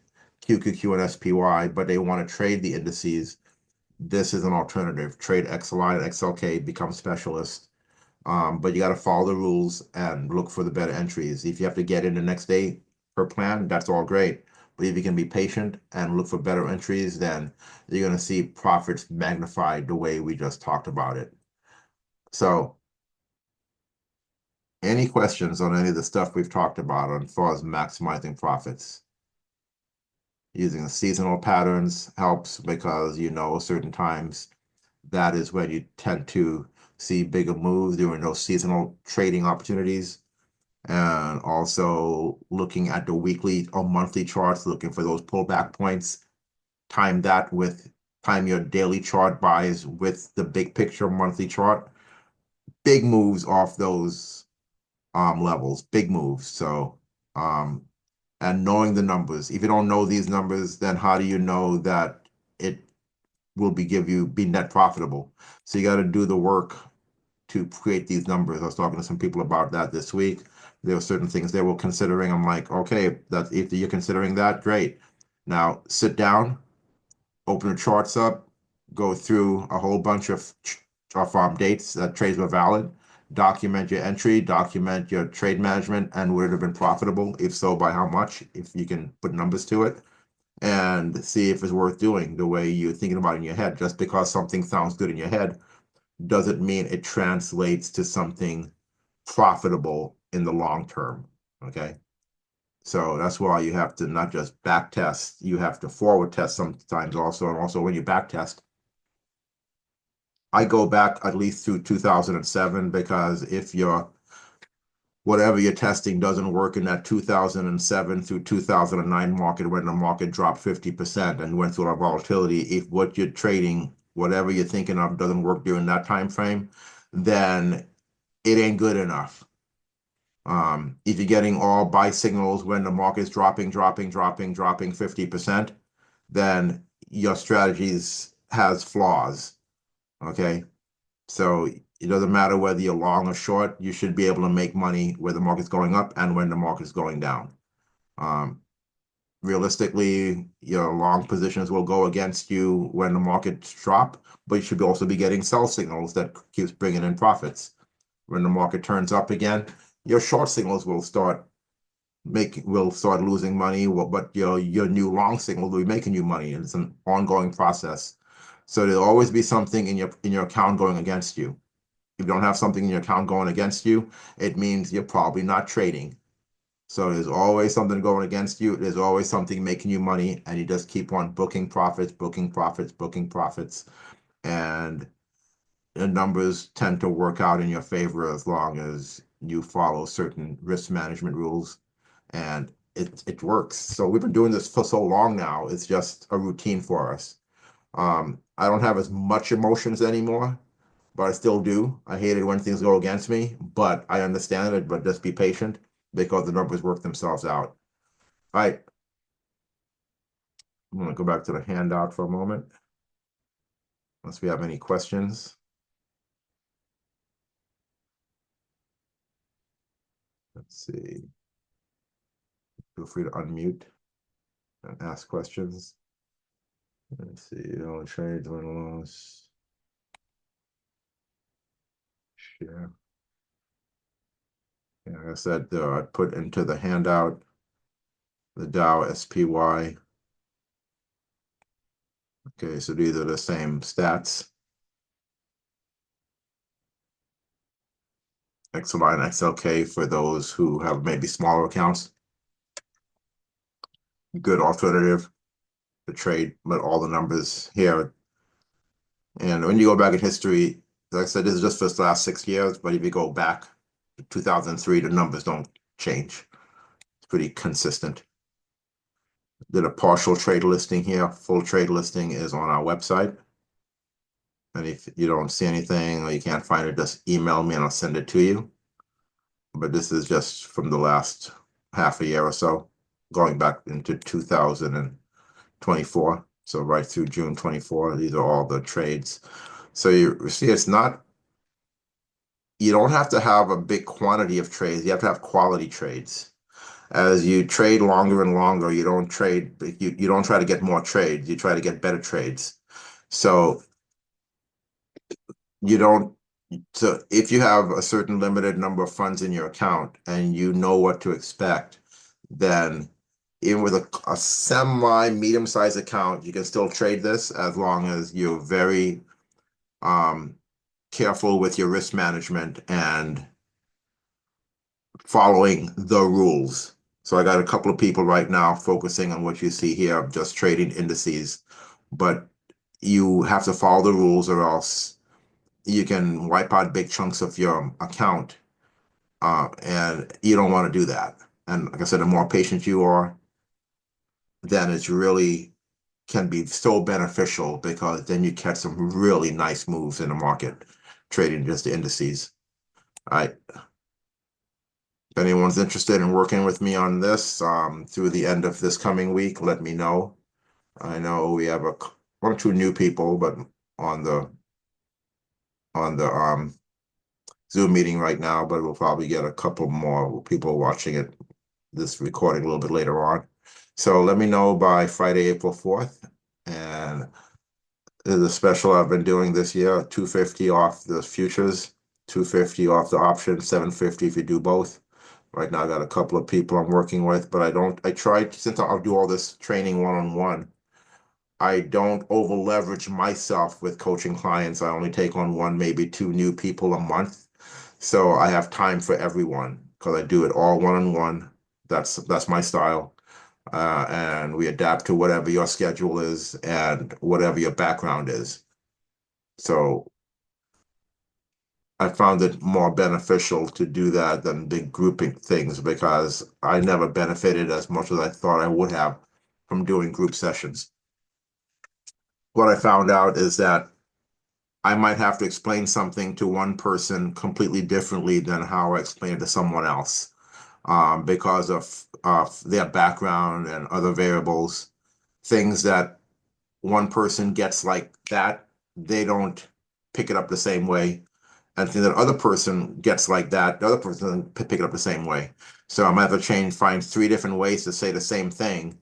QQQ and SPY, but they want to trade the indices. This is an alternative. Trade XLine XLK, become specialist. But you got to follow the rules and look for the better entries. If you have to get in the next day per plan, that's all great. But if you can be patient and look for better entries, then you're going to see profits magnified the way we just talked about it. So, any questions on any of the stuff we've talked about as far as maximizing profits? Using seasonal patterns helps because certain times that is when you tend to see bigger moves during those seasonal trading opportunities. And also looking at the weekly or monthly charts, looking for those pullback points. Time your daily chart buys with the big picture monthly chart. Big moves off those levels, big moves. So and knowing the numbers. If you don't know these numbers, then how do you know that it will be net profitable? So you got to do the work to create these numbers. I was talking to some people about that this week. There were certain things they were considering. I'm like, okay, if you're considering that, great. Now sit down, open the charts up, go through a whole bunch of dates that trades were valid, document your entry, document your trade management, and would it have been profitable? If so, by how much? If you can put numbers to it, and see if it's worth doing the way you're thinking about it in your head. Just because something sounds good in your head doesn't mean it translates to something profitable in the long term. Okay. So that's why you have to not just back test, you have to forward test sometimes also. And also when you back test, I go back at least through 2007 because if whatever you're testing doesn't work in that 2007 through 2009 market when the market dropped 50% and went through a volatility, if what you're trading, whatever you're thinking of doesn't work during that time frame, then it ain't good enough. If you're getting all buy signals when the market's dropping 50%, then your strategies has flaws. Okay. So it doesn't matter whether you're long or short, you should be able to make money where the market's going up and when the market's going down. Um, Realistically, your long positions will go against you when the markets drop, but you should also be getting sell signals that keeps bringing in profits. When the market turns up again, your short signals will start losing money, but your new long signal will be making you money. And it's an ongoing process. So there'll always be something in your account going against you. If you don't have something in your account going against you, it means you're probably not trading. So there's always something going against you. There's always something making you money, and you just keep on booking profits, booking profits, booking profits, and the numbers tend to work out in your favor as long as you follow certain risk management rules, and it works. So we've been doing this for so long now. It's just a routine for us. I don't have as much emotions anymore, but I still do. I hate it when things go against me, but I understand it. But just be patient because the numbers work themselves out. All right, I'm gonna go back to the handout for a moment, unless we have any questions. Let's see. Feel free to unmute and ask questions. Let's see. Only trades, win loss. Share. Yeah, like I said, I put into the handout the Dow SPY. Okay, so these are the same stats. XY and XLK for those who have maybe smaller accounts. Good alternative to trade, but all the numbers here. And when you go back in history, like I said, this is just for the last 6 years, but if you go back to 2003, the numbers don't change. It's pretty consistent. Did a partial trade listing here. Full trade listing is on our website. And if you don't see anything or you can't find it, just email me and I'll send it to you. But this is just from the last half a year or so, going back into 2024. So right through June 24, these are all the trades. So you see, you don't have to have a big quantity of trades. You have to have quality trades. As you trade longer and longer, you don't try to get more trades, you try to get better trades. So you don't, so if you have a certain limited number of funds in your account and you know what to expect, then even with a semi medium-sized account, you can still trade this as long as you're very careful with your risk management and following the rules. So I got a couple of people right now focusing on what you see here, just trading indices, but you have to follow the rules or else you can wipe out big chunks of your account, and you don't want to do that. And like I said, the more patient you are, then it's really can be so beneficial because then you catch some really nice moves in the market trading just the indices. All right. If anyone's interested in working with me on this through the end of this coming week, let me know. I know we have one or two new people, but on the Zoom meeting right now, but we'll probably get a couple more people watching this recording a little bit later on. So let me know by Friday, April 4th. And there's a special I've been doing this year, 250 off the futures, 250 off the options, 750 if you do both. Right now I got a couple of people I'm working with, but I tried, since I'll do all this training one-on-one, I don't over leverage myself with coaching clients. I only take on one, maybe two new people a month. So I have time for everyone because I do it all one-on-one. That's my style. And we adapt to whatever your schedule is and whatever your background is. So I found it more beneficial to do that than big grouping things because I never benefited as much as I thought I would have from doing group sessions. What I found out is that I might have to explain something to one person completely differently than how I explain it to someone else, because of their background and other variables, things that one person gets like that, they don't pick it up the same way. And things that other person gets like that, the other person doesn't pick it up the same way. So I might have to find three different ways to say the same thing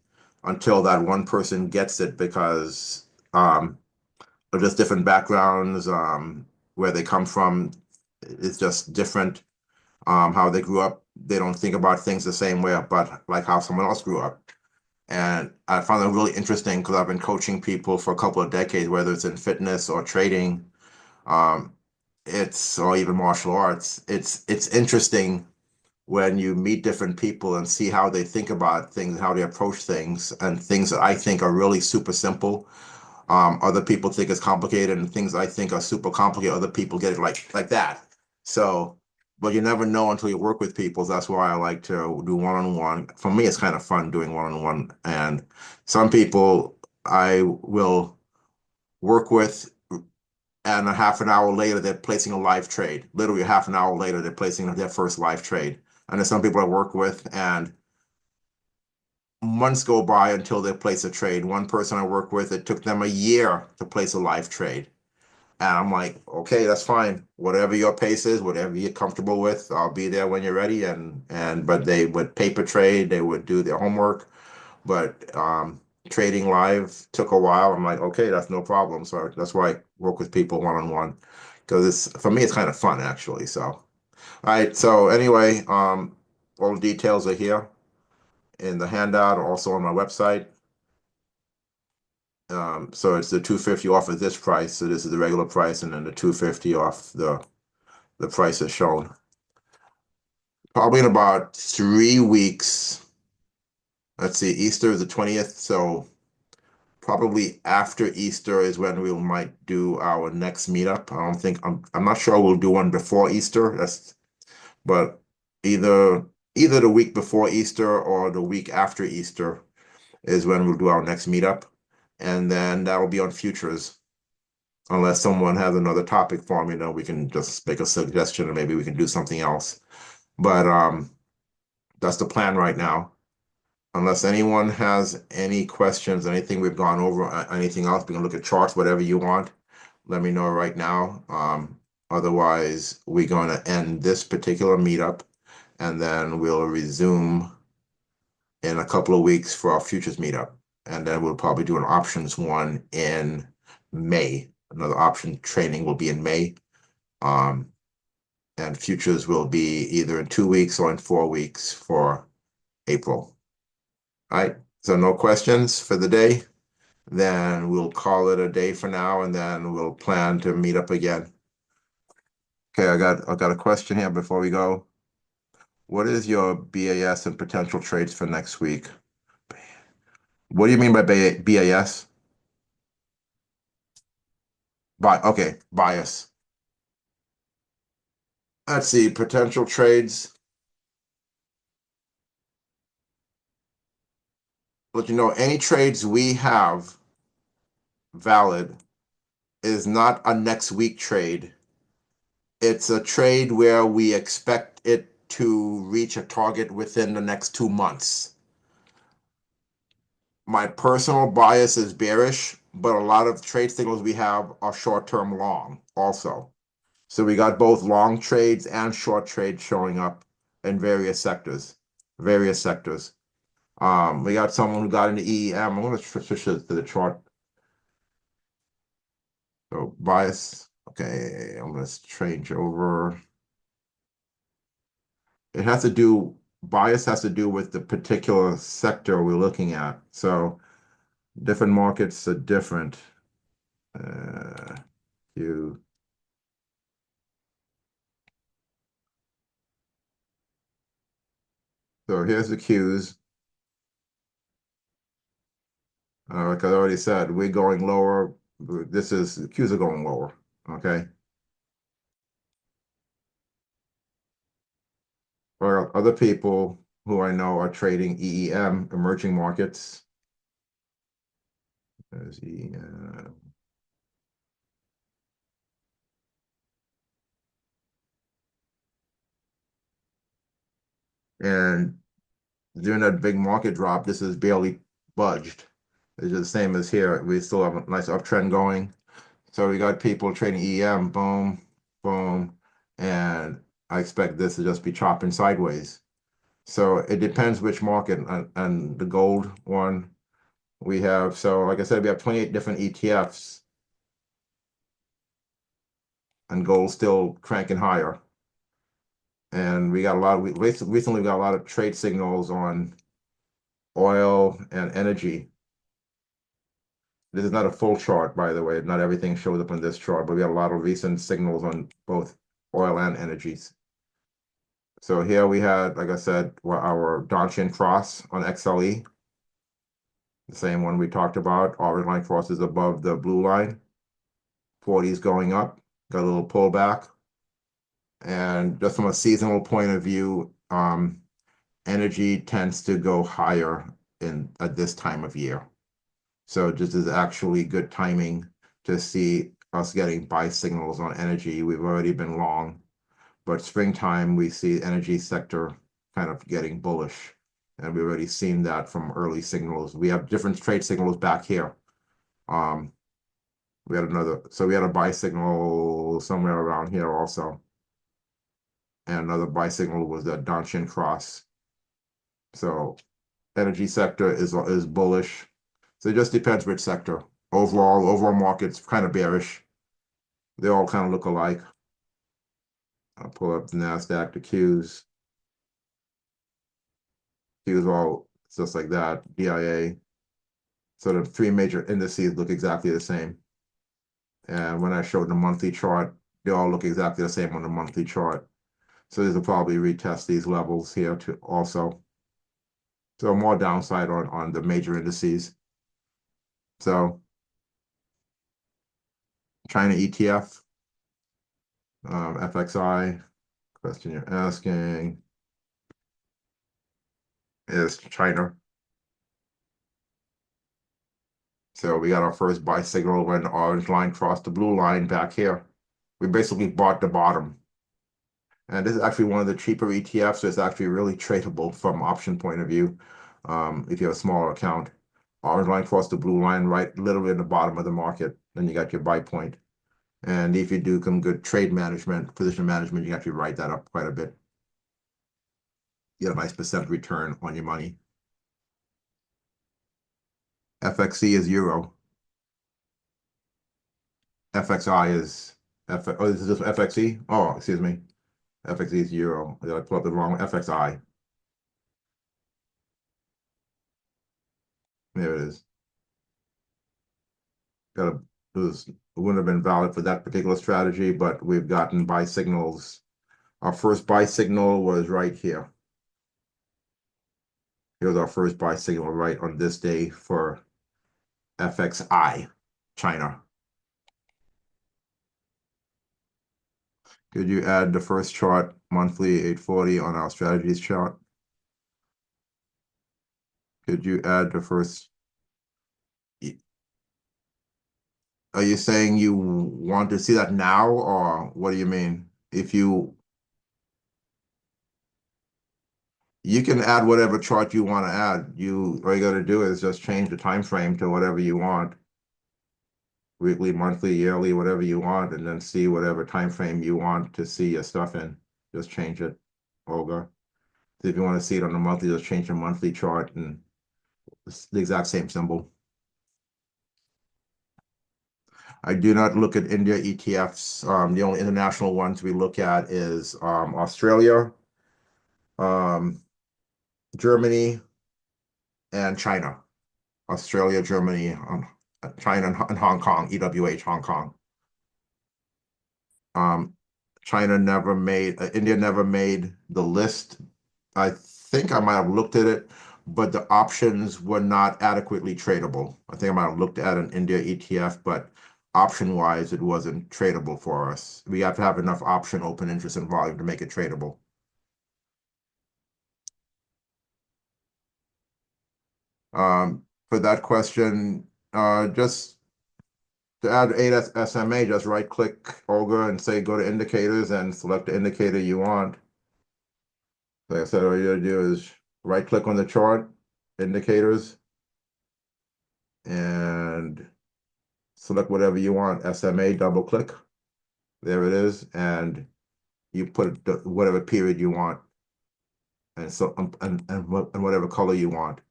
until that one person gets it because of just different backgrounds, where they come from. It's just different. How they grew up, they don't think about things the same way, but like how someone else grew up. And I found it really interesting because I've been coaching people for a couple of decades, whether it's in fitness or trading, um, or even martial arts. It's interesting when you meet different people and see how they think about things, how they approach things, and things that I think are really super simple. Other people think it's complicated, and things I think are super complicated, other people get it like that. So, but you never know until you work with people. That's why I like to do one-on-one. For me, it's kind of fun doing one-on-one. And some people I will work with, and a half an hour later, they're placing a live trade. Literally, a half an hour later, they're placing their first live trade. And there's some people I work with, and months go by until they place a trade. One person I work with, it took them a year to place a live trade. And I'm like, okay, that's fine. Whatever your pace is, whatever you're comfortable with, I'll be there when you're ready. But they would paper trade, they would do their homework. But trading live took a while. I'm like, okay, that's no problem. So that's why I work with people one-on-one because it's for me, it's kind of fun actually. So, all right. So anyway, all the details are here in the handout, also on my website. So it's the 250 off of this price. So this is the regular price, and then the 250 off the price is shown. Probably in about 3 weeks. Let's see, Easter is the 20th, so probably after Easter is when we might do our next meetup. I don't think I'm not sure we'll do one before Easter. But either either the week before Easter or the week after Easter is when we'll do our next meetup. And then that'll be on futures. Unless someone has another topic for me, we can just make a suggestion and maybe we can do something else. But that's the plan right now. Unless anyone has any questions, anything we've gone over, anything else, we can look at charts, whatever you want. Let me know right now. Otherwise, we're going to end this particular meetup and then we'll resume in a couple of weeks for our futures meetup. And then we'll probably do an options one in May. Another option training will be in May. Um, and futures will be either in 2 weeks or in 4 weeks for April. All right. So no questions for the day. Then we'll call it a day for now, and then we'll plan to meet up again. Okay, I got a question here before we go. What is your BAS and potential trades for next week? What do you mean by BAS? Okay, bias. Let's see, potential trades. Let you know any trades we have valid is not a next week trade. It's a trade where we expect it to reach a target within the next 2 months. My personal bias is bearish, but a lot of trade signals we have are short-term long also. So we got both long trades and short trades showing up in various sectors. Various sectors. We got someone who got into EEM. I'm going to switch it to the chart. So bias. Okay, I'm going to change over. Bias has to do with the particular sector we're looking at. So different markets are different. You So here's the Qs. Like I already said, we're going lower. The Qs are going lower. Okay. Or other people who I know are trading EEM, emerging markets. There's EEM. And during that big market drop, this is barely budged. It's the same as here. We still have a nice uptrend going. So we got people trading EM, boom, boom, and I expect this to just be chopping sideways. So it depends which market. And the gold one we have, so like I said, we have 28 different ETFs and gold still cranking higher. And we got a lot of, recently we got a lot of trade signals on oil and energy. This is not a full chart, by the way. Not everything shows up on this chart, but we have a lot of recent signals on both oil and energies. So here we had, like I said, our Donchian cross on XLE, the same one we talked about. Orange line crosses above the blue line. 40 is going up, got a little pullback. And just from a seasonal point of view, energy tends to go higher at this time of year. So this is actually good timing to see us getting buy signals on energy. We've already been long, but springtime we see energy sector kind of getting bullish. And we've already seen that from early signals. We have different trade signals back here. We had a buy signal somewhere around here also. And another buy signal was the Donchian cross. So energy sector is bullish. So it just depends which sector. Overall market's kind of bearish. They all kind of look alike. I'll pull up the NASDAQ, the Qs. Qs all just like that, DIA. So the three major indices look exactly the same. And when I showed the monthly chart, they all look exactly the same on the monthly chart. So these will probably retest these levels here too also. So more downside on the major indices. So China ETF, FXI, question you're asking is China. So we got our first buy signal when the orange line crossed the blue line back here. We basically bought the bottom. And this is actually one of the cheaper ETFs. So it's actually really tradable from option point of view. If you have a smaller account, orange line crossed the blue line right literally in the bottom of the market. Then you got your buy point. And if you do some good trade management, position management, you can actually write that up quite a bit. You get a nice percent return on your money. FXC is euro. FXI is oh, this is just FXE? Oh, excuse me. FXE is euro. Did I pull up the wrong FXI? There it is. Got a, it wouldn't have been valid for that particular strategy, but we've gotten buy signals. Our first buy signal was right here. Here's our first buy signal right on this day for FXI, China. Could you add the first chart, monthly 840 on our strategies chart? Could you add the first? Are you saying you want to see that now, or what do you mean? If you can add whatever chart you want to add. All you got to do is just change the time frame to whatever you want. Weekly, monthly, yearly, whatever you want, and then see whatever time frame you want to see your stuff in. Just change it, Olga. If you want to see it on the monthly, just change the monthly chart and it's the exact same symbol. I do not look at India ETFs. The only international ones we look at is Australia, um, Germany, and China. Australia, Germany, China, and Hong Kong, EWH, Hong Kong. Um, China never made, India never made the list. I think I might have looked at it, but the options were not adequately tradable. I think I might have looked at an India ETF, but option-wise, it wasn't tradable for us. We have to have enough option open interest and volume to make it tradable. For that question, just to add 8 SMA, just right click Olga and say go to indicators and select the indicator you want. Like I said, all you gotta do is right click on the chart, indicators, and select whatever you want. SMA, double click. There it is. And you put whatever period you want. And so and whatever color you want.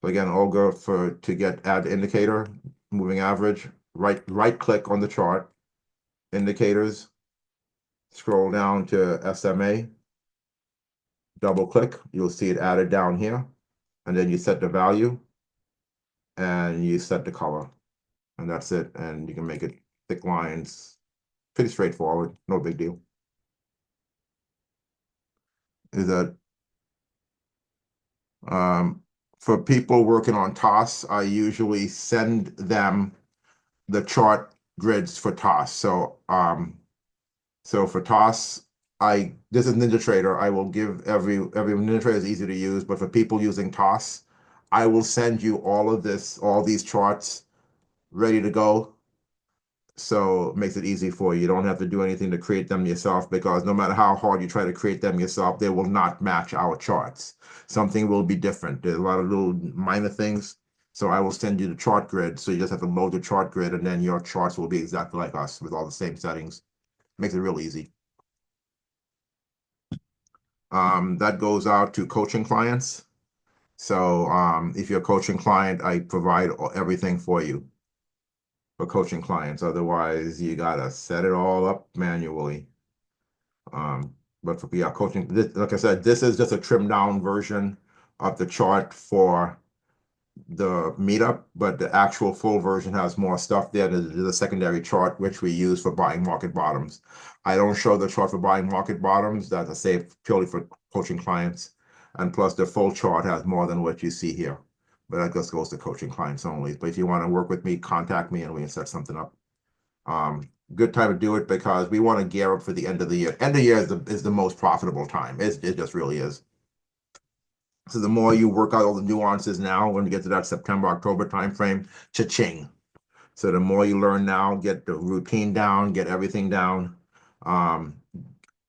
So again, Olga to get add indicator, moving average, right click on the chart, indicators, scroll down to SMA, double click, you'll see it added down here, and then you set the value and you set the color, and that's it. And you can make it thick lines, pretty straightforward, no big deal. Is that for people working on TOS, I usually send them the chart grids for TOS. So for TOS, this is NinjaTrader. I will give every NinjaTrader is easy to use, but for people using TOS, I will send you all these charts ready to go. So it makes it easy for you. You don't have to do anything to create them yourself because no matter how hard you try to create them yourself, they will not match our charts. Something will be different. There's a lot of little minor things. So I will send you the chart grid. So you just have to load the chart grid and then your charts will be exactly like us with all the same settings. Makes it real easy. That goes out to coaching clients. So if you're a coaching client, I provide everything for you for coaching clients. Otherwise, you gotta set it all up manually. But for coaching, like I said, this is just a trimmed down version of the chart for the meetup, but the actual full version has more stuff there. There's a secondary chart which we use for buying market bottoms. I don't show the chart for buying market bottoms. That's a save purely for coaching clients. And plus the full chart has more than what you see here. But that just goes to coaching clients only. But if you want to work with me, contact me and we can set something up. Good time to do it because we want to gear up for the end of the year. End of the year is the most profitable time. It just really is. So the more you work out all the nuances now, when you get to that September, October timeframe, cha-ching. So the more you learn now, get the routine down, get everything down. Um,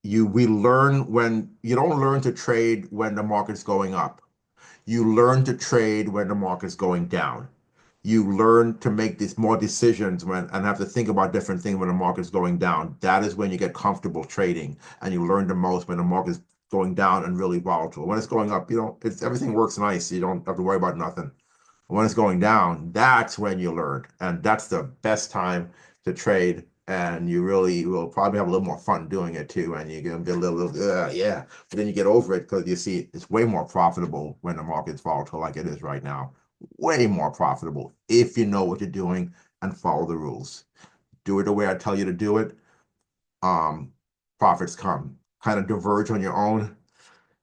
we learn when you don't learn to trade when the market's going up. You learn to trade when the market's going down. You learn to make these more decisions when and have to think about different things when the market's going down. That is when you get comfortable trading, and you learn the most when the market's going down and really volatile. When it's going up, it's everything works nice. You don't have to worry about nothing. When it's going down, that's when you learn, and that's the best time to trade. And you really will probably have a little more fun doing it too. And you're gonna be a little, yeah. But then you get over it because you see it's way more profitable when the market's volatile like it is right now. Way more profitable if you know what you're doing and follow the rules. Do it the way I tell you to do it. Um, Profits come. Kind of diverge on your own,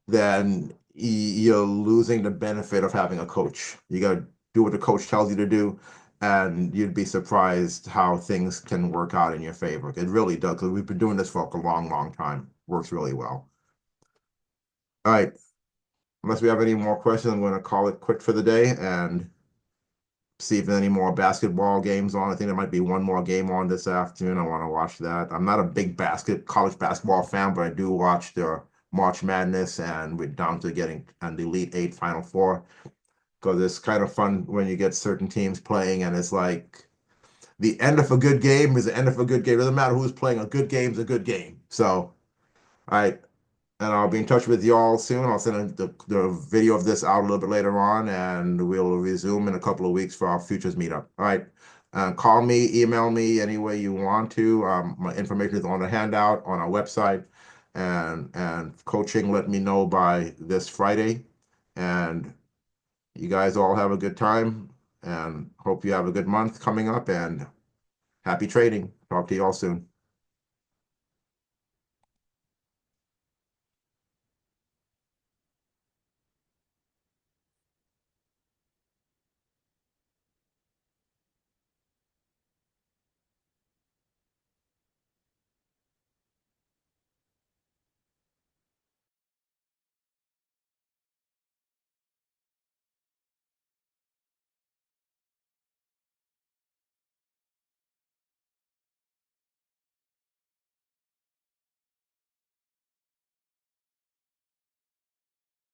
then you're losing the benefit of having a coach. You got to do what the coach tells you to do, and you'd be surprised how things can work out in your favor. It really does, because we've been doing this for a long, long time. Works really well. All right. Unless we have any more questions, I'm going to call it quit for the day and see if there's any more basketball games on. I think there might be one more game on this afternoon. I want to watch that. I'm not a big college basketball fan, but I do watch the March Madness, and we're down to getting an Elite Eight Final Four because it's kind of fun when you get certain teams playing, and it's like the end of a good game is the end of a good game. It doesn't matter who's playing. A good game is a good game. So, all right. And I'll be in touch with y'all soon. I'll send the video of this out a little bit later on, and we'll resume in a couple of weeks for our futures meetup. All right. Call me, email me any way you want to. My information is on the handout on our website. And coaching, let me know by this Friday. And you guys all have a good time, and hope you have a good month coming up, and happy trading. Talk to you all soon.